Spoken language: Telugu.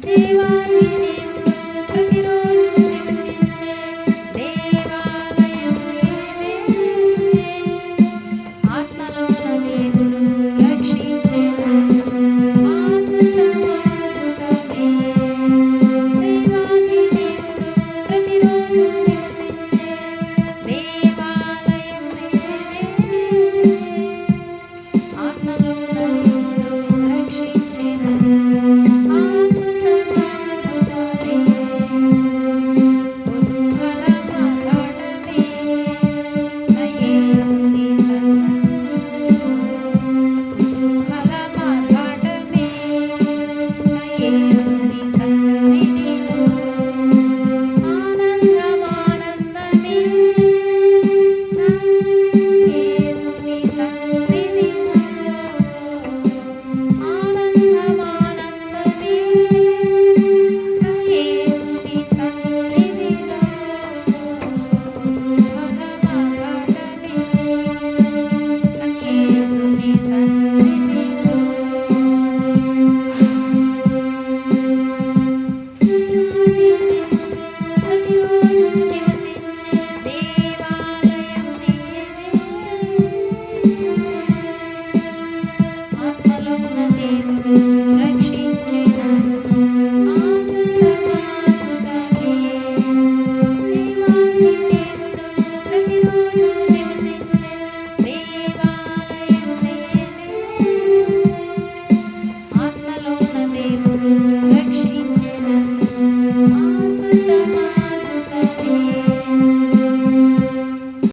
దేవాది దేవుడు ప్రతిరోజు నివసించే దేవాలయం నేనే. ఆత్మలోన దేవుడు రక్షించే అద్భుతమే. దేవాది దేవుడు ప్రతిరోజు నివసించే దేవాలయం నేనే. ఆత్మలోన దేవుడు రక్షించే ఆత్మలోన దేవుడు